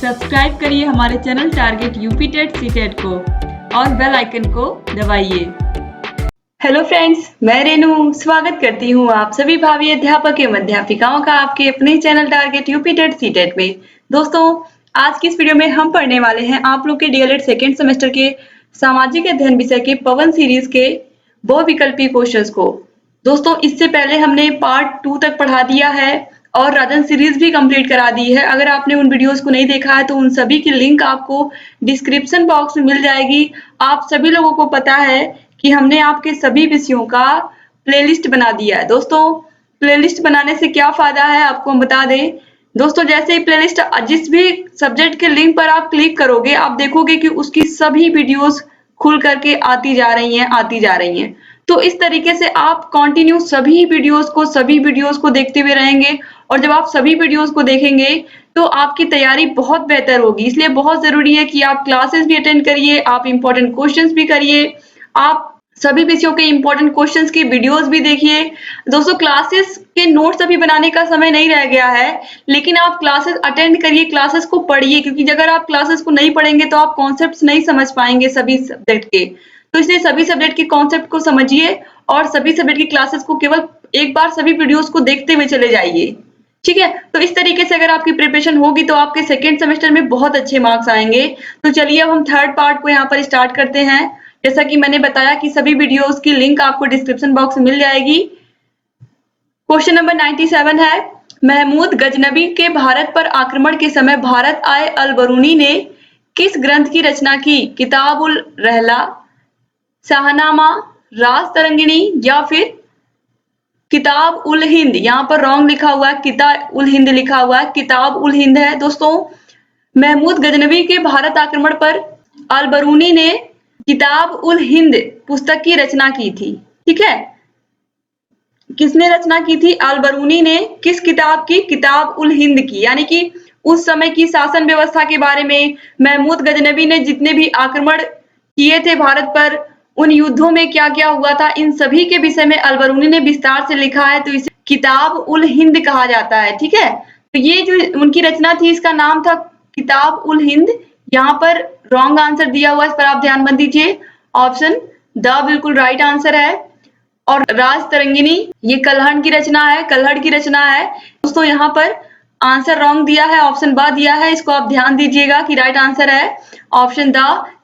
Subscribe करिए हमारे channel target UP TET CTET को और बेल आइकन को दबाइए। हेलो फ्रेंड्स, मैं रेनू स्वागत करती हूँ आप सभी भावी अध्यापक एवं अध्यापिकाओं का आपके अपने channel target UP TET CTET में। दोस्तों, आज की इस वीडियो में हम पढ़ने वाले हैं आप लोग के डीएलएड सेकेंड सेमेस्टर के सामाजिक अध्ययन विषय के पवन सीरीज के बहुविकल्पी क्वेश्चंस को। दोस्तों, इससे पहले हमने पार्ट 2 तक पढ़ा दिया है और राजन सीरीज भी कंप्लीट करा दी है। अगर आपने उन वीडियोस को नहीं देखा है तो उन सभी की लिंक आपको डिस्क्रिप्शन बॉक्स में मिल जाएगी। आप सभी लोगों को पता है कि हमने आपके सभी विषयों का प्लेलिस्ट बना दिया है। दोस्तों, प्लेलिस्ट बनाने से क्या फायदा है आपको हम बता दें। दोस्तों, जैसे ही प्लेलिस्ट जिस भी सब्जेक्ट के लिंक पर आप क्लिक करोगे, आप देखोगे कि उसकी सभी वीडियोस खुल करके आती जा रही हैं। तो इस तरीके से आप कंटिन्यू सभी वीडियोस को देखते हुए रहेंगे और जब आप सभी वीडियोस को देखेंगे तो आपकी तैयारी बहुत बेहतर होगी। इसलिए बहुत जरूरी है कि आप क्लासेस भी अटेंड करिए, आप इम्पोर्टेंट क्वेश्चंस भी करिए, आप सभी विषयों के इम्पोर्टेंट क्वेश्चंस की वीडियोस भी देखिए। दोस्तों, क्लासेस के नोट्स अभी बनाने का समय नहीं रह गया है, लेकिन आप क्लासेस अटेंड करिए, क्लासेस को पढ़िए, क्योंकि अगर आप क्लासेस को नहीं पढ़ेंगे तो आप कॉन्सेप्ट्स नहीं समझ पाएंगे सभी सब्जेक्ट के। तो इसलिए सभी सब्जेक्ट के कॉन्सेप्ट को समझिए और सभी सब्जेक्ट की क्लासेस को केवल एक बार सभी वीडियोस को देखते हुए चले जाइए। ठीक है, तो इस तरीके से अगर आपकी प्रिपरेशन होगी तो आपके सेकेंड सेमेस्टर में बहुत अच्छे मार्क्स आएंगे। तो चलिए अब हम थर्ड पार्ट को यहाँ पर स्टार्ट करते हैं। जैसा कि मैंने बताया कि सभी वीडियोस की लिंक आपको डिस्क्रिप्शन बॉक्स में मिल जाएगी। क्वेश्चन नंबर 97 है, महमूद गजनबी के भारत पर आक्रमण के समय भारत आए अल बरूनी ने किस ग्रंथ की रचना की? किताब उल रहला, शाहनामा, राज तरंगिणी या फिर किताब उल हिंद। यहाँ पर रॉन्ग लिखा हुआ है, किताब उल हिंद लिखा हुआ है, किताब उल हिंद है। दोस्तों, महमूद गजनबी के भारत आक्रमण पर अल बरूनी ने किताब उल हिंद पुस्तक की रचना की थी। ठीक है, किसने रचना की थी? अल बरूनी ने किस किताब की? किताब उल हिंद की। यानी कि उस समय की शासन व्यवस्था के बारे में, महमूद गजनबी ने जितने भी आक्रमण किए थे भारत पर, उन युद्धों में क्या क्या हुआ था, इन सभी के विषय में अल बरूनी ने विस्तार से लिखा है, तो इसे किताब उल हिंद कहा जाता है। ठीक है, तो ये जो उनकी रचना थी इसका नाम था किताब उल हिंद। यहाँ पर रॉन्ग आंसर दिया हुआ है, इस पर आप ध्यान मत दीजिए। ऑप्शन द बिल्कुल राइट आंसर है। और राज तरंगिणी ये कल्हड़ की रचना है। दोस्तों, यहाँ पर आंसर रॉन्ग दिया है, ऑप्शन ब दिया है, इसको आप ध्यान दीजिएगा कि राइट आंसर है ऑप्शन द,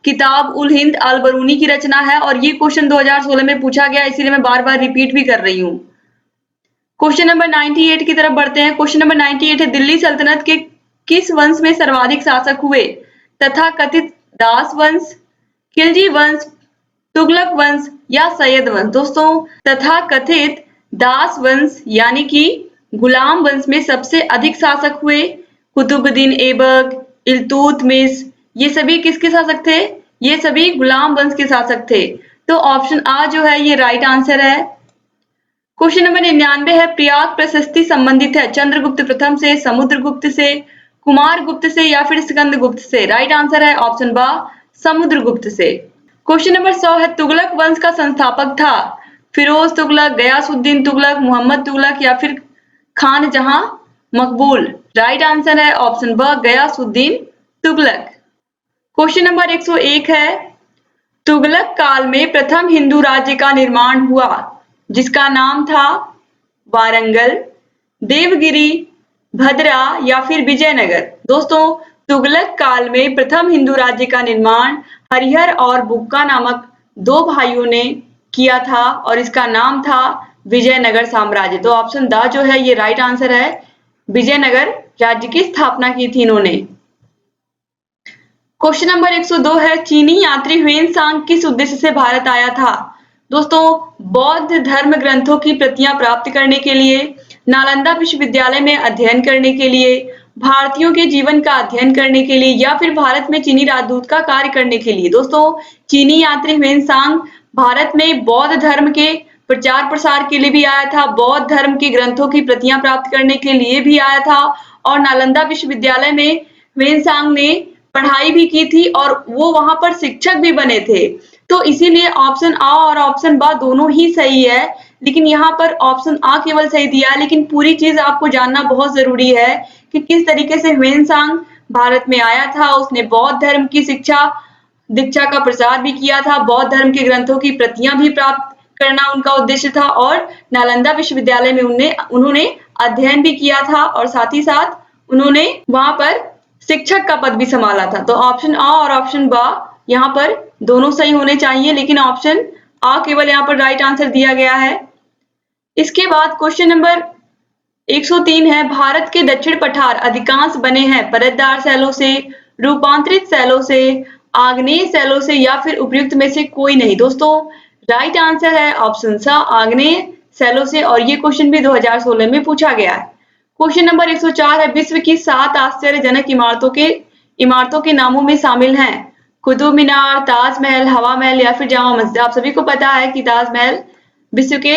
किताब उल हिंद अल बरूनी की रचना है। और ये क्वेश्चन 2016 में पूछा गया, इसीलिए मैं बार बार रिपीट भी कर रही हूँ। क्वेश्चन नंबर 98 की तरफ बढ़ते हैं। क्वेश्चन नंबर 98 है, दिल्ली सल्तनत के किस वंश में सर्वाधिक शासक हुए? तथा कथित दास वंश, खिलजी वंश, तुगलक वंश या सैयद वंश। दोस्तों, तथा कथित दास वंश यानी कि गुलाम वंश में सबसे अधिक शासक हुए कुतुबुद्दीन ऐबक, इल्तुतमिश, ये सभी किसके शासक थे? ये सभी गुलाम वंश के शासक थे। तो ऑप्शन आ जो है ये राइट आंसर है। क्वेश्चन नंबर 99 है, प्रयाग प्रशस्ति संबंधित है चंद्रगुप्त प्रथम से, समुद्रगुप्त से, कुमारगुप्त से या फिर स्कंदगुप्त से? राइट आंसर है ऑप्शन ब, समुद्रगुप्त से। क्वेश्चन नंबर 100 है, तुगलक वंश का संस्थापक था फिरोज तुगलक, गयासुद्दीन तुगलक, मोहम्मद तुगलक या फिर खान जहां मकबूल? राइट आंसर है ऑप्शन ब, गयासुद्दीन तुगलक। क्वेश्चन नंबर 101 है, तुगलक काल में प्रथम हिंदू राज्य का निर्माण हुआ जिसका नाम था वारंगल, देवगिरी, भद्रा या फिर विजयनगर? दोस्तों, तुगलक काल में प्रथम हिंदू राज्य का निर्माण हरिहर और बुक्का नामक दो भाइयों ने किया था और इसका नाम था विजयनगर साम्राज्य। तो ऑप्शन द जो है ये राइट आंसर है, विजयनगर राज्य की स्थापना की थी इन्होंने। क्वेश्चन नंबर 102 है, चीनी यात्री ह्वेनसांग किस उद्देश्य से भारत आया था? दोस्तों, बौद्ध धर्म ग्रंथों की प्रतियां प्राप्त करने के लिए, नालंदा विश्वविद्यालय में अध्ययन करने के लिए, भारतीयों के जीवन का अध्ययन करने के लिए या फिर भारत में चीनी राजदूत का कार्य करने के लिए? दोस्तों, चीनी यात्री ह्वेनसांग भारत में बौद्ध धर्म के प्रचार प्रसार के लिए भी आया था, बौद्ध धर्म के ग्रंथों की प्रतियां प्राप्त करने के लिए भी आया था और नालंदा विश्वविद्यालय में ह्वेनसांग ने पढ़ाई भी की थी और वो वहां पर शिक्षक भी बने थे। तो इसीलिए ऑप्शन आ और ऑप्शन ब दोनों ही सही है, लेकिन यहाँ पर ऑप्शन आ केवल सही दिया है। लेकिन पूरी चीज आपको जानना बहुत जरूरी है कि किस तरीके से ह्वेनसांग भारत में आया था। उसने बौद्ध धर्म की दीक्षा का प्रचार भी किया था। बौद्ध धर्म के ग्रंथों की प्रतियां भी प्राप्त करना उनका उद्देश्य था और नालंदा विश्वविद्यालय में उन्होंने अध्ययन भी किया था और साथ ही साथ उन्होंने वहां पर शिक्षक का पद भी संभाला था। तो ऑप्शन आ और ऑप्शन बा यहाँ पर दोनों सही होने चाहिए, लेकिन ऑप्शन आ केवल यहाँ पर राइट आंसर दिया गया है। इसके बाद क्वेश्चन नंबर 103 है, भारत के दक्षिण पठार अधिकांश बने हैं परतदार शैलों से, रूपांतरित शैलों से, आग्नेय शैलों से या फिर उपयुक्त में से कोई नहीं। दोस्तों राइट आंसर है ऑप्शन सा, आग्नेय शैलों से, और ये क्वेश्चन भी 2016 में पूछा गया है। क्वेश्चन नंबर 104 है, विश्व की 7 आश्चर्यजनक इमारतों के नामों में शामिल हैं कुतुब मीनार, ताजमहल, हवा महल या फिर जामा मस्जिद। आप सभी को पता है कि ताजमहल विश्व के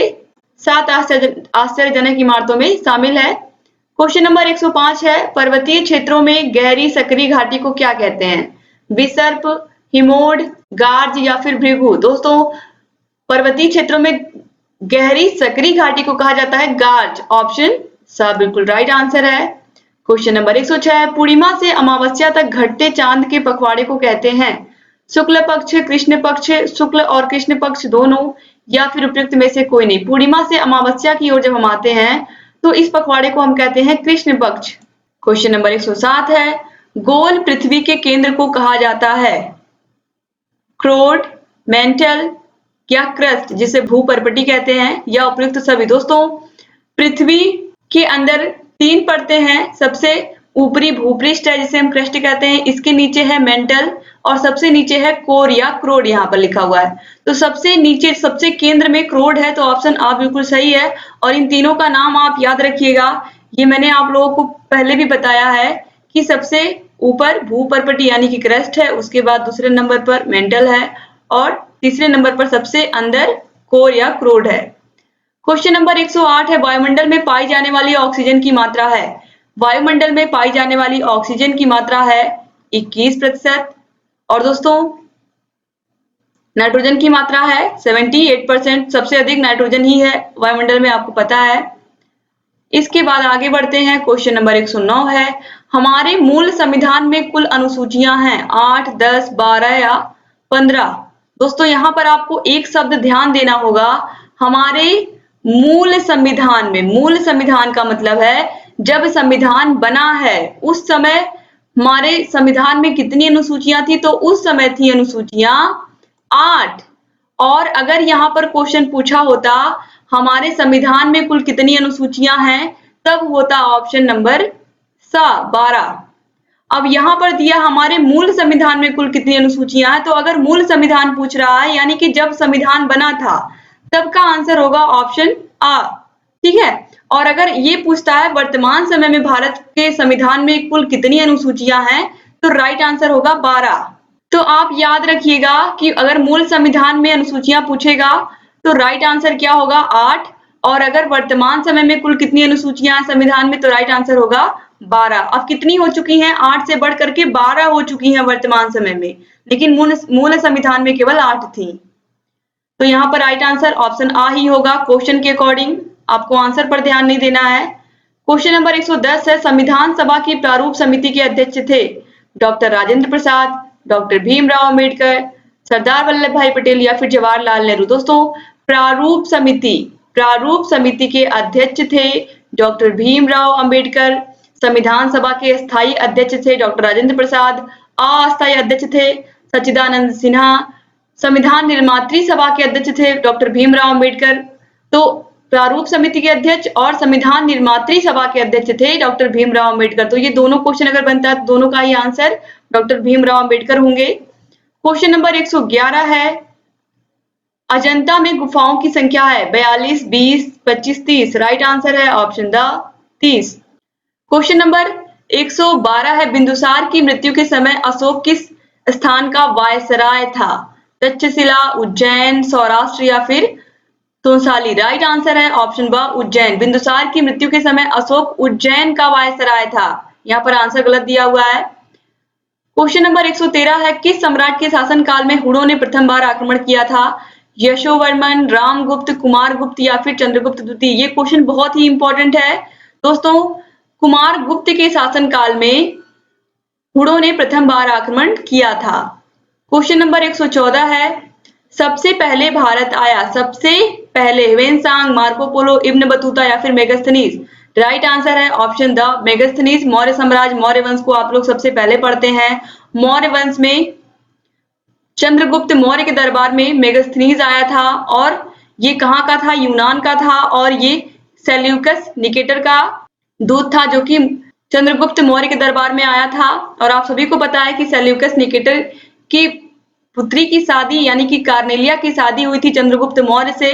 7 आश्चर्यजनक इमारतों में शामिल है। क्वेश्चन नंबर 105 है, पर्वतीय क्षेत्रों में गहरी सकरी घाटी को क्या कहते हैं? विसर्प, हिमोड, गार्ज या फिर भृगु। दोस्तों पर्वतीय क्षेत्रों में गहरी सकरी घाटी को कहा जाता है गार्ज। ऑप्शन सा बिल्कुल राइट आंसर है। क्वेश्चन नंबर 106 है, पूर्णिमा से अमावस्या तक घटते चांद के पखवाड़े को कहते हैं शुक्ल पक्ष, कृष्ण पक्ष, शुक्ल और कृष्ण पक्ष दोनों या फिर उपयुक्त में से कोई नहीं। पूर्णिमा से अमावस्या की ओर जब हम आते हैं तो इस पखवाड़े को हम कहते हैं कृष्ण पक्ष। क्वेश्चन नंबर 107 है, गोल पृथ्वी के केंद्र को कहा जाता है क्रोड, मेंटल या क्रस्ट, जिसे भूपर्पटी कहते हैं, या उपयुक्त सभी। दोस्तों पृथ्वी के अंदर 3 परतें हैं। सबसे ऊपरी भूपृष्ठ है जिसे हम क्रस्ट कहते हैं, इसके नीचे है मेंटल और सबसे नीचे है कोर या क्रोड, यहाँ पर लिखा हुआ है। तो सबसे नीचे सबसे केंद्र में क्रोड है, तो ऑप्शन आ बिल्कुल सही है। और इन तीनों का नाम आप याद रखिएगा, ये मैंने आप लोगों को पहले भी बताया है कि सबसे ऊपर भूपर्पटी यानी कि क्रस्ट है, उसके बाद दूसरे नंबर पर मेंटल है और तीसरे नंबर पर सबसे अंदर कोर या क्रोड है। क्वेश्चन नंबर 108 है, वायुमंडल में पाई जाने वाली ऑक्सीजन की मात्रा है। वायुमंडल में पाई जाने वाली ऑक्सीजन की मात्रा है 21%। और दोस्तों नाइट्रोजन की मात्रा है 78%। सबसे अधिक नाइट्रोजन ही है वायुमंडल में, आपको पता है। इसके बाद आगे बढ़ते हैं। क्वेश्चन नंबर 109 है, हमारे मूल संविधान में कुल अनुसूचियां हैं 8, 10, 12 या 15। दोस्तों यहाँ पर आपको एक शब्द ध्यान देना होगा, हमारे मूल संविधान में। मूल संविधान का मतलब है जब संविधान बना है उस समय हमारे संविधान में कितनी अनुसूचियां थी, तो उस समय थी अनुसूचियां 8। और अगर यहाँ पर क्वेश्चन पूछा होता हमारे संविधान में कुल कितनी अनुसूचियां हैं, तब होता ऑप्शन नंबर 12। अब यहाँ पर दिया हमारे मूल संविधान में कुल कितनी अनुसूचियां हैं, तो अगर मूल संविधान पूछ रहा है यानी कि जब संविधान बना था, तब का आंसर होगा ऑप्शन आ। ठीक है। और अगर ये पूछता है वर्तमान समय में भारत के संविधान में कुल कितनी अनुसूचियां हैं, तो राइट आंसर होगा 12। तो आप याद रखिएगा कि अगर मूल संविधान में अनुसूचियां पूछेगा तो राइट आंसर क्या होगा 8, और अगर वर्तमान समय में कुल कितनी अनुसूचियां हैं संविधान में, तो राइट आंसर होगा 12। अब कितनी हो चुकी हैं? 8 से बढ़ करके 12 हो चुकी हैं वर्तमान समय में, लेकिन मूल संविधान में केवल 8 थी। तो यहाँ पर राइट आंसर ऑप्शन आ ही होगा। क्वेश्चन के अकॉर्डिंग आपको आंसर पर ध्यान नहीं देना है। क्वेश्चन नंबर 110 है, संविधान सभा की प्रारूप समिति के अध्यक्ष थे डॉक्टर राजेंद्र प्रसाद, डॉक्टर भीमराव अंबेडकर, सरदार वल्लभ भाई पटेल या फिर जवाहरलाल नेहरू। दोस्तों प्रारूप समिति के अध्यक्ष थे डॉक्टर भीमराव अंबेडकर, संविधान सभा के स्थायी अध्यक्ष थे डॉक्टर राजेंद्र प्रसाद, अस्थायी अध्यक्ष थे सच्चिदानंद सिन्हा, संविधान निर्मात्री सभा के अध्यक्ष थे डॉक्टर भीमराव अंबेडकर। तो प्रारूप समिति के अध्यक्ष और संविधान निर्मात्री सभा के अध्यक्ष थे डॉक्टर भीमराव अंबेडकर। तो ये दोनों क्वेश्चन अगर बनता है तो दोनों का ही आंसर डॉक्टर भीमराव अंबेडकर होंगे। क्वेश्चन नंबर 111 है, अजंता में गुफाओं की संख्या है 42, 20, 25, 30। राइट आंसर है ऑप्शन द 30। क्वेश्चन नंबर 112 है, बिंदुसार की मृत्यु के समय अशोक किस स्थान का वायसराय था? तक्षशिला, उज्जैन, सौराष्ट्र या फिर तोसाली। राइट आंसर है ऑप्शन ब उज्जैन। बिंदुसार की मृत्यु के समय अशोक उज्जैन का वायसराय था। यहाँ पर आंसर गलत दिया हुआ है। क्वेश्चन नंबर 113 है, किस सम्राट के शासनकाल में हुणों ने प्रथम बार आक्रमण किया था? यशोवर्मन, रामगुप्त, कुमारगुप्त या फिर चंद्रगुप्त द्वितीय। ये क्वेश्चन बहुत ही इंपॉर्टेंट है दोस्तों। कुमारगुप्त के शासनकाल में हुडों ने प्रथम बार आक्रमण किया था? क्वेश्चन नंबर 114 है, सबसे पहले भारत आया, सबसे पहले Xuanzang, Marco Polo, Ibn Battuta या फिर मेगास्थनीज? राइट आंसर है ऑप्शन द मेगास्थनीज। मौर्य साम्राज्य, मौर्य वंश को आप लोग सबसे पहले पढ़ते हैं। मौर्य वंश में चंद्रगुप्त मौर्य के दरबार में मेगास्थनीज आया था और ये कहाँ का था? यूनान का था और ये सेल्यूकस निकेटर का दूत था जो कि चंद्रगुप्त मौर्य के दरबार में आया था। और आप सभी को पता है कि सेल्यूकस निकेटर की पुत्री की शादी यानी कि कार्नेलिया की शादी हुई थी चंद्रगुप्त मौर्य से।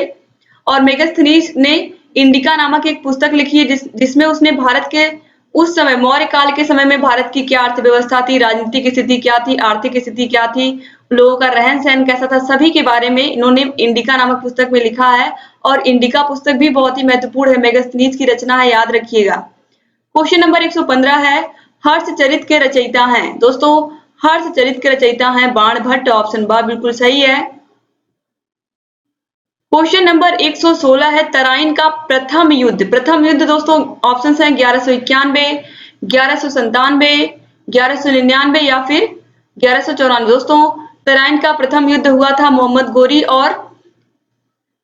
और मेगास्थनीज ने इंडिका नामक एक पुस्तक लिखी है जिसमें उसने भारत के उस समय मौर्य काल के समय में भारत की क्या अर्थव्यवस्था थी, राजनीतिक स्थिति क्या थी, आर्थिक स्थिति क्या थी, लोगों का रहन सहन कैसा था, सभी के बारे में इन्होंने इंडिका नामक पुस्तक में लिखा है। और इंडिका पुस्तक भी बहुत ही महत्वपूर्ण है, मेगास्थनीज की रचना है, याद रखिएगा। क्वेश्चन नंबर 115 है, हर्षचरित के रचयिता हैं? दोस्तों हर्षचरित के रचयिता हैं बाणभट्ट। ऑप्शन बा बिल्कुल सही है। क्वेश्चन नंबर 116 है, तराइन का प्रथम युद्ध। प्रथम युद्ध दोस्तों ऑप्शन है 1191, 1197, 1199 या फिर 1194। दोस्तों तराइन का प्रथम युद्ध हुआ था मोहम्मद गोरी और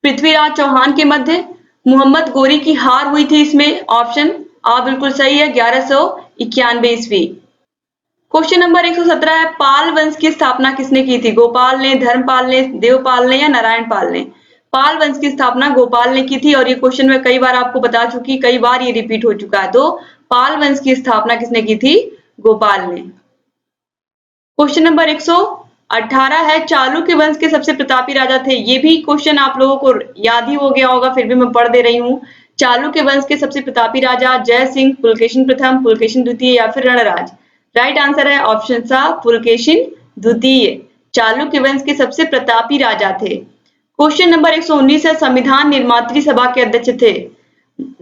पृथ्वीराज चौहान के मध्य। मोहम्मद गोरी की हार हुई थी इसमें। ऑप्शन आ बिल्कुल सही है, 1191 ईस्वी। क्वेश्चन नंबर 117 है, पाल वंश की स्थापना किसने की थी? गोपाल ने, धर्मपाल ने, देवपाल ने या नारायण पाल ने? पाल वंश की स्थापना गोपाल ने की थी और ये क्वेश्चन मैं कई बार आपको बता चुकी, कई बार ये रिपीट हो चुका है। तो पाल वंश की स्थापना किसने की थी? गोपाल ने। क्वेश्चन नंबर 118 है, चालुक्य वंश के सबसे प्रतापी राजा थे? ये भी क्वेश्चन आप लोगों को याद ही हो गया होगा, फिर भी मैं पढ़ दे रही हूँ। चालुक्य वंश के सबसे प्रतापी राजा जय सिंह, पुलकेशिन प्रथम, पुलकेशिन द्वितीय या फिर रणराज? राइट आंसर है ऑप्शन सा पुलकेशिन द्वितीय, चालुक्य वंश के सबसे प्रतापी राजा थे। क्वेश्चन नंबर 119 है, संविधान निर्मात्री सभा के अध्यक्ष थे?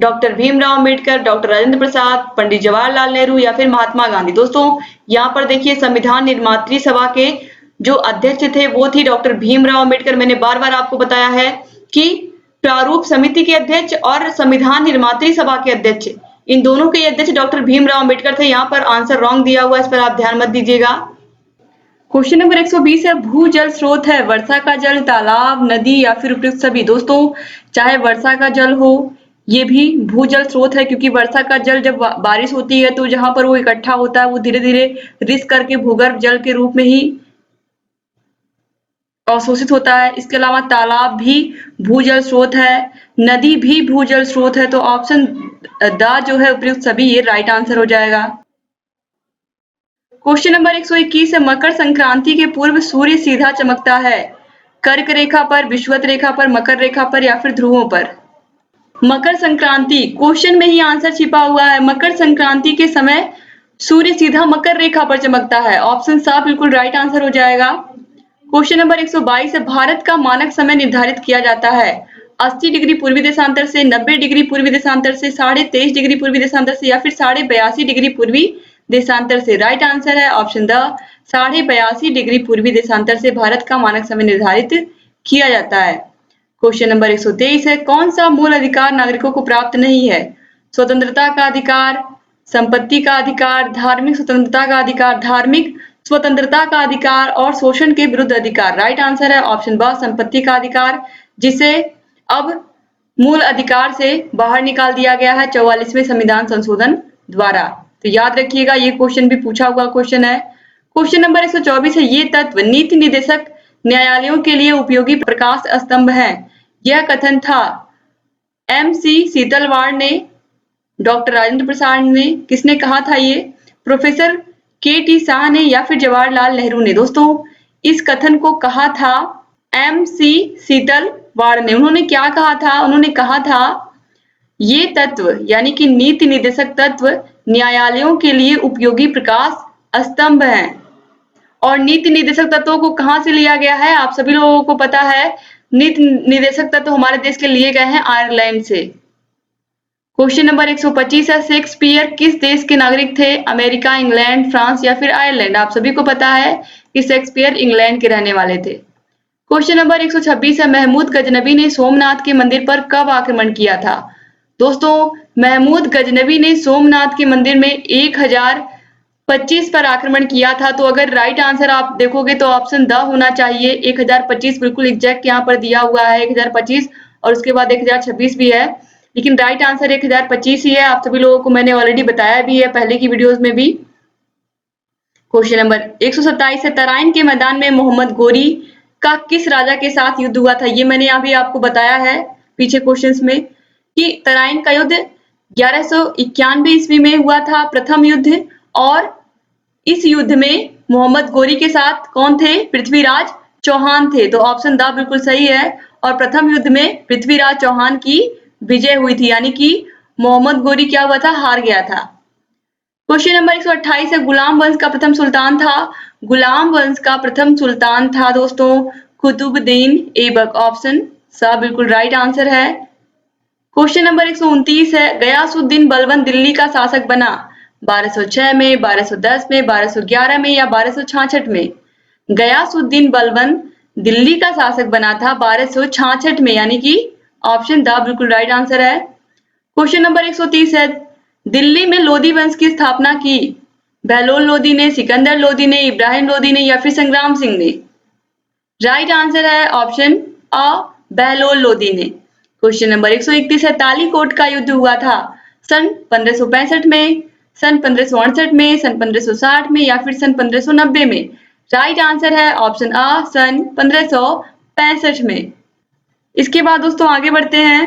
डॉक्टर भीमराव अम्बेडकर, डॉक्टर राजेंद्र प्रसाद, पंडित जवाहरलाल नेहरू या फिर महात्मा गांधी? दोस्तों यहाँ पर देखिए संविधान निर्मात्री सभा के जो अध्यक्ष थे वो थी डॉक्टर भीमराव अम्बेडकर। मैंने बार बार आपको बताया है कि प्रारूप समिति के अध्यक्ष और संविधान निर्मात्री सभा के अध्यक्ष, इन दोनों के अध्यक्ष डॉक्टर भीमराव अम्बेडकर थे। यहाँ पर आंसर रॉन्ग दिया हुआ है, इस पर आप ध्यान मत दीजिएगा। क्वेश्चन नंबर 120 है, भूजल स्रोत है? वर्षा का जल, तालाब, नदी या फिर उपयुक्त सभी? दोस्तों चाहे वर्षा का जल हो, ये भी भूजल स्रोत है क्योंकि वर्षा का जल जब बारिश होती है तो जहां पर वो इकट्ठा होता है वो धीरे धीरे रिस करके भूगर्भ जल के रूप में ही अवशोषित होता है। इसके अलावा तालाब भी भूजल स्रोत है, नदी भी भूजल स्रोत है। तो ऑप्शन द जो है उपयुक्त सभी, ये राइट आंसर हो जाएगा। क्वेश्चन नंबर 121 है, मकर संक्रांति के पूर्व सूर्य सीधा चमकता है? कर्क रेखा पर, विषुवत रेखा पर, मकर रेखा पर या फिर ध्रुवों पर? मकर संक्रांति, क्वेश्चन में ही आंसर छिपा हुआ है। मकर संक्रांति के समय सूर्य सीधा मकर रेखा पर चमकता है। ऑप्शन सा बिल्कुल राइट आंसर हो जाएगा। क्वेश्चन नंबर 122 है, भारत का मानक समय निर्धारित किया जाता है? 80 डिग्री पूर्वी देशांतर से, 90 डिग्री पूर्वी देशांतर से, 23.5 डिग्री पूर्वी देशांतर से या फिर 82.5 डिग्री पूर्वी देशांतर से? राइट आंसर है ऑप्शन द 82.5 डिग्री पूर्वी देशांतर से भारत का मानक समय निर्धारित किया जाता है। क्वेश्चन नंबर 123 है, कौन सा मूल अधिकार नागरिकों को प्राप्त नहीं है? स्वतंत्रता का अधिकार, संपत्ति का अधिकार, धार्मिक स्वतंत्रता का अधिकार, धार्मिक स्वतंत्रता का अधिकार और शोषण के विरुद्ध अधिकार? राइट आंसर है ऑप्शन ब संपत्ति का अधिकार, जिसे अब मूल अधिकार से बाहर निकाल दिया गया है 44वें संविधान संशोधन द्वारा। तो याद रखिएगा, ये क्वेश्चन भी पूछा हुआ क्वेश्चन है। क्वेश्चन नंबर 124 है, ये तत्व नीति निदेशक न्यायालयों के लिए उपयोगी प्रकाश स्तंभ है? यह कथन था MC सीतलवाड़ ने, डॉक्टर राजेंद्र प्रसाद ने, किसने कहा था ये? प्रोफेसर KT शाह ने या फिर जवाहरलाल नेहरू ने? दोस्तों इस कथन को कहा था MC सीतलवाड़ ने। उन्होंने क्या कहा था? उन्होंने कहा था ये तत्व यानी कि नीति निर्देशक तत्व न्यायालयों के लिए उपयोगी प्रकाश स्तंभ हैं। और नीति निर्देशक तत्वों को कहां से लिया गया है? आप सभी लोगों को पता है, नीति निर्देशक तत्व हमारे देश के लिए गए हैं आयरलैंड से। क्वेश्चन नंबर 125 है, शेक्सपियर किस देश के नागरिक थे? अमेरिका, इंग्लैंड, फ्रांस या फिर आयरलैंड? आप सभी को पता है कि शेक्सपियर इंग्लैंड के रहने वाले थे। क्वेश्चन नंबर 126 है, महमूद गजनबी ने सोमनाथ के मंदिर पर कब आक्रमण किया था? दोस्तों महमूद गजनबी ने सोमनाथ के मंदिर में 1000 25 पर आक्रमण किया था। तो अगर राइट आंसर आप देखोगे तो ऑप्शन द होना चाहिए। 1025 बिल्कुल एग्जैक्ट यहाँ पर दिया हुआ है, 1025 और उसके बाद 1026 भी है, लेकिन राइट आंसर 1025 ही है। आप सभी लोगों को मैंने ऑलरेडी बताया भी है पहले की वीडियोस में भी। क्वेश्चन नंबर 127 है, तराइन के मैदान में मोहम्मद गोरी का किस राजा के साथ युद्ध हुआ था? ये मैंने अभी आपको बताया है पीछे क्वेश्चंस में कि तराइन का युद्ध 1191 ईस्वी में हुआ था, प्रथम युद्ध। और इस युद्ध में मोहम्मद गोरी के साथ कौन थे? पृथ्वीराज चौहान थे। तो ऑप्शन द बिल्कुल सही है। और प्रथम युद्ध में पृथ्वीराज चौहान की विजय हुई थी, यानी कि मोहम्मद गोरी क्या हुआ था? हार गया था। क्वेश्चन नंबर 128 है, गुलाम वंश का प्रथम सुल्तान था। गुलाम वंश का प्रथम सुल्तान था दोस्तों कुतुबुद्दीन ऐबक। ऑप्शन सा बिल्कुल राइट आंसर है। क्वेश्चन नंबर 129 है, गयासुद्दीन बलबन दिल्ली का शासक बना 1206 में, 1210 में, 1211 में या 1266 में? गयासुद्दीन बलबन दिल्ली का शासक बना था 1266 में, यानी कि ऑप्शन द बिल्कुल राइट आंसर है। क्वेश्चन नंबर 130 है, दिल्ली में लोधी वंश की स्थापना की बहलोल लोधी ने, सिकंदर लोधी ने, इब्राहिम लोधी ने या फिर संग्राम सिंह ने? राइट आंसर है ऑप्शन अ बहलोल लोधी ने। क्वेश्चन नंबर 131 है, तालीकोट का युद्ध हुआ था सन 1565 में, सन 1568 में, सन 1560 में या फिर सन 1590 में? राइट आंसर है ऑप्शन अ सन 1565 में। इसके बाद दोस्तों आगे बढ़ते हैं।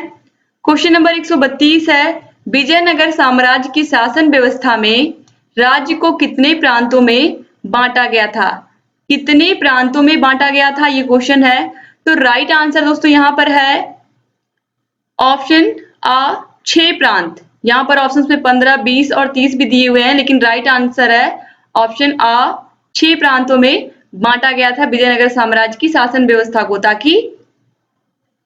क्वेश्चन नंबर 132 है, विजयनगर साम्राज्य की शासन व्यवस्था में राज्य को कितने प्रांतों में बांटा गया था? कितने प्रांतों में बांटा गया था, ये क्वेश्चन है। तो राइट आंसर दोस्तों यहाँ पर है ऑप्शन आ 6 प्रांत। यहाँ पर ऑप्शंस में 15, 20 और 30 भी दिए हुए हैं, लेकिन राइट आंसर है ऑप्शन आ 6 प्रांतों में बांटा गया था विजयनगर साम्राज्य की शासन व्यवस्था को, ताकि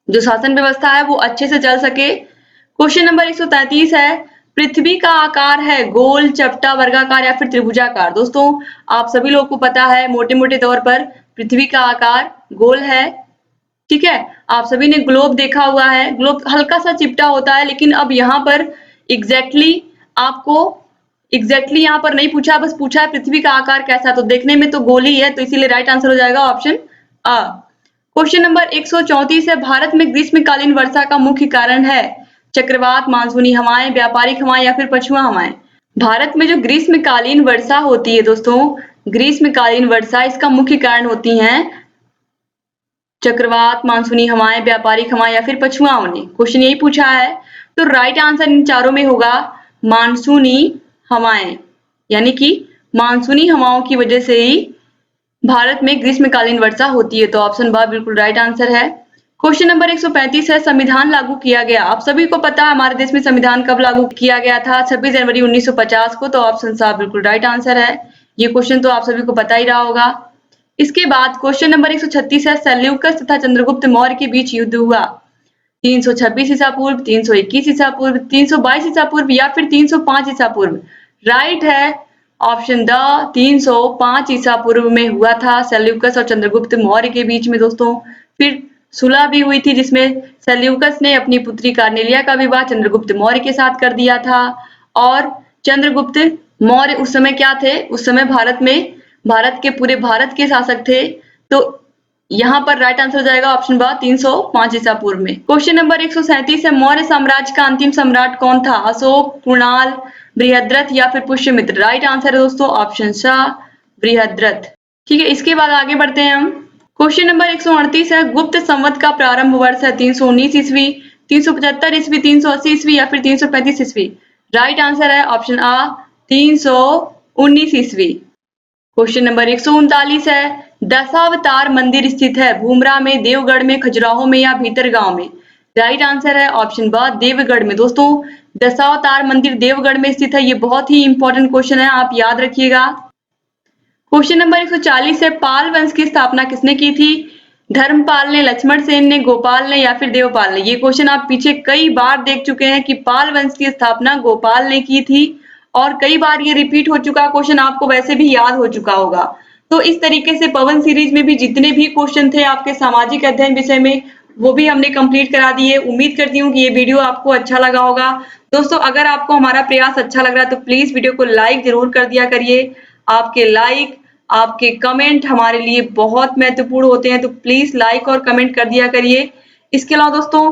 जो शासन व्यवस्था है वो अच्छे से चल सके। क्वेश्चन नंबर 133 है, पृथ्वी का आकार है गोल, चपटा, वर्गाकार या फिर त्रिभुजाकार? दोस्तों आप सभी लोगों को पता है मोटे मोटे तौर पर पृथ्वी का आकार गोल है, ठीक है। आप सभी ने ग्लोब देखा हुआ है, ग्लोब हल्का सा चिपटा होता है, लेकिन अब यहाँ पर एग्जैक्टली आपको यहाँ पर नहीं पूछा, बस पूछा है पृथ्वी का आकार कैसा, तो देखने में तो गोल ही है, तो इसीलिए राइट आंसर हो जाएगा ऑप्शन अ। क्वेश्चन नंबर 134 है, भारत में ग्रीष्मकालीन वर्षा का मुख्य कारण है चक्रवात, मानसूनी हवाएं, व्यापारिक हवाएं या फिर पछुआ हवाएं? भारत में जो ग्रीष्मकालीन वर्षा होती है दोस्तों, ग्रीष्मकालीन वर्षा, इसका मुख्य कारण होती हैं चक्रवात, मानसूनी हवाएं, व्यापारिक हवाएं या फिर पछुआ हवाएं। क्वेश्चन यही पूछा है, तो राइट आंसर इन चारों में होगा मानसूनी हवाएं, यानी कि मानसूनी हवाओं की वजह से ही भारत में ग्रीष्मकालीन वर्षा होती है। तो ऑप्शन बी बिल्कुल राइट आंसर है। क्वेश्चन नंबर 135 है, संविधान लागू किया गया, आप सभी को पता है हमारे देश में संविधान कब लागू किया गया था? 26 जनवरी 1950 को। तो ऑप्शन सा बिल्कुल राइट आंसर है। ये क्वेश्चन तो आप सभी को पता ही रहा होगा। इसके बाद क्वेश्चन नंबर 136 है, सेल्यूकस तथा चंद्रगुप्त मौर्य के बीच युद्ध हुआ 326 ईसा पूर्व, 321 ईसा पूर्व, 322 ईसा पूर्व या फिर 305 ईसा पूर्व? राइट है ऑप्शन द 305 ईसा पूर्व में हुआ था सेल्यूकस और चंद्रगुप्त मौर्य के बीच में दोस्तों। फिर सुलह भी हुई थी, जिसमें सेल्यूकस ने अपनी पुत्री कार्नेलिया का विवाह चंद्रगुप्त मौर्य के साथ कर दिया था। और चंद्रगुप्त मौर्य उस समय क्या थे? उस समय भारत के पूरे भारत के शासक थे। तो यहाँ पर राइट आंसर हो जाएगा ऑप्शन बी 305 ईसा पूर्व में। क्वेश्चन नंबर 137 है, मौर्य साम्राज्य का अंतिम सम्राट कौन था? अशोक, कुणाल, बृहद्रथ या फिर पुष्यमित्र? राइट आंसर है दोस्तों ऑप्शन सा बृहद्रथ। ठीक है, इसके बाद आगे बढ़ते हैं हम। क्वेश्चन नंबर 138 है, गुप्त संवत का प्रारंभ वर्ष है 319 ईस्वी, 375 ईस्वी, 380 ईस्वी या फिर 335 ईस्वी? राइट आंसर है ऑप्शन आ 319 ईस्वी। क्वेश्चन नंबर 139 है, दशावतार मंदिर स्थित है भूमरा में, देवगढ़ में, खजुराहो में या भीतरगांव में? राइट आंसर है ऑप्शन ब देवगढ़ में। दोस्तों दशावतार मंदिर देवगढ़ में स्थित है, ये बहुत ही इंपॉर्टेंट क्वेश्चन है, आप याद रखिएगा। क्वेश्चन नंबर 140 है, पाल वंश की स्थापना किसने की थी? धर्मपाल ने, लक्ष्मण सेन ने, गोपाल ने या फिर देवपाल ने? ये क्वेश्चन आप पीछे कई बार देख चुके हैं कि पाल वंश की स्थापना गोपाल ने की थी, और कई बार ये रिपीट हो चुका क्वेश्चन, आपको वैसे भी याद हो चुका होगा। तो इस तरीके से पवन सीरीज में भी जितने भी क्वेश्चन थे आपके सामाजिक अध्ययन विषय में, वो भी हमने कंप्लीट करा दी है। उम्मीद करती हूँ कि ये वीडियो आपको अच्छा लगा होगा। दोस्तों अगर आपको हमारा प्रयास अच्छा लग रहा है तो प्लीज़ वीडियो को लाइक ज़रूर कर दिया करिए। आपके लाइक, आपके कमेंट हमारे लिए बहुत महत्वपूर्ण होते हैं, तो प्लीज़ लाइक और कमेंट कर दिया करिए। इसके अलावा दोस्तों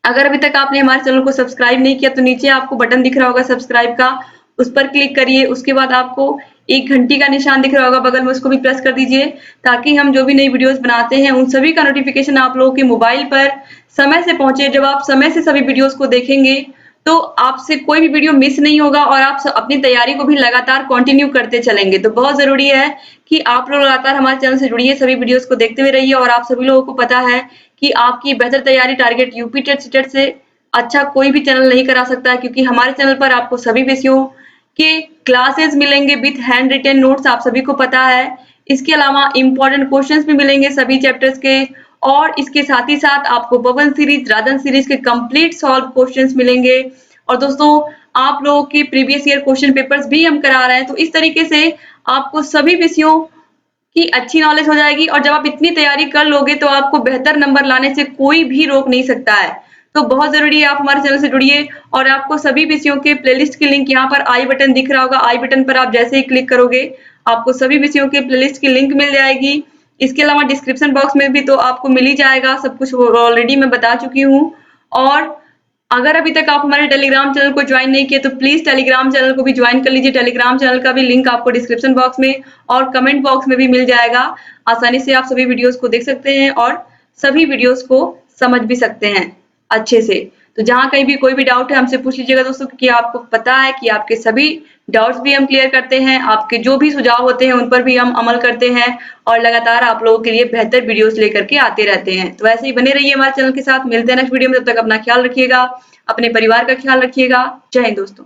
अगर अभी तक आपने हमारे चैनल को सब्सक्राइब नहीं किया तो नीचे आपको बटन दिख रहा होगा सब्सक्राइब का, उस पर क्लिक करिए। उसके बाद आपको एक घंटी का निशान दिख रहा होगा बगल में, उसको भी प्रेस कर दीजिए ताकि हम जो भी नई वीडियोस बनाते हैं उन सभी का नोटिफिकेशन आप लोगों के मोबाइल पर समय से पहुंचे। जब आप समय से सभी वीडियोस को देखेंगे तो आपसे कोई भी वीडियो मिस नहीं होगा और आप अपनी तैयारी को भी लगातार कंटिन्यू करते चलेंगे। तो बहुत ज़रूरी है कि आप लोग लगातार हमारे चैनल से जुड़िए, सभी वीडियोस को देखते हुए रहिए। और आप सभी लोगों को पता है कि आपकी बेहतर तैयारी टारगेट यूपी टेट सीटेट से अच्छा कोई भी चैनल नहीं करा सकता है, क्योंकि हमारे चैनल पर आपको सभी विषयों के क्लासेस मिलेंगे विथ हैंड रिटेन नोट्स, आप सभी को पता है। इसके अलावा इम्पोर्टेंट क्वेश्चंस भी मिलेंगे सभी चैप्टर्स के, और इसके साथ ही साथ आपको पवन सीरीज, राजन सीरीज के कंप्लीट सॉल्व क्वेश्चंस मिलेंगे। और दोस्तों आप लोगों के प्रीवियस ईयर क्वेश्चन पेपर्स भी हम करा रहे हैं, तो इस तरीके से आपको सभी विषयों की अच्छी नॉलेज हो जाएगी। और जब आप इतनी तैयारी कर लोगे तो आपको बेहतर नंबर लाने से कोई भी रोक नहीं सकता है। तो बहुत ज़रूरी है आप हमारे चैनल से जुड़िए। और आपको सभी विषयों के प्लेलिस्ट की लिंक यहाँ पर आई बटन दिख रहा होगा, आई बटन पर आप जैसे ही क्लिक करोगे आपको सभी विषयों के प्लेलिस्ट की लिंक मिल जाएगी। इसके अलावा डिस्क्रिप्शन बॉक्स में भी तो आपको मिल ही जाएगा, सब कुछ ऑलरेडी मैं बता चुकी हूँ। और अगर अभी तक आप हमारे टेलीग्राम चैनल को ज्वाइन नहीं किए तो प्लीज़ टेलीग्राम चैनल को भी ज्वाइन कर लीजिए। टेलीग्राम चैनल का भी लिंक आपको डिस्क्रिप्शन बॉक्स में और कमेंट बॉक्स में भी मिल जाएगा। आसानी से आप सभी वीडियोस को देख सकते हैं और सभी वीडियोस को समझ भी सकते हैं अच्छे से। तो जहाँ कहीं भी कोई भी डाउट है हमसे पूछ लीजिएगा दोस्तों, क्योंकि आपको पता है कि आपके सभी डाउट्स भी हम क्लियर करते हैं। आपके जो भी सुझाव होते हैं उन पर भी हम अमल करते हैं और लगातार आप लोगों के लिए बेहतर वीडियोस लेकर के आते रहते हैं। तो ऐसे ही बने रहिए हमारे चैनल के साथ। मिलते हैं नेक्स्ट वीडियो में, तब तक अपना ख्याल रखिएगा, अपने परिवार का ख्याल रखिएगा। जय हिंद दोस्तों।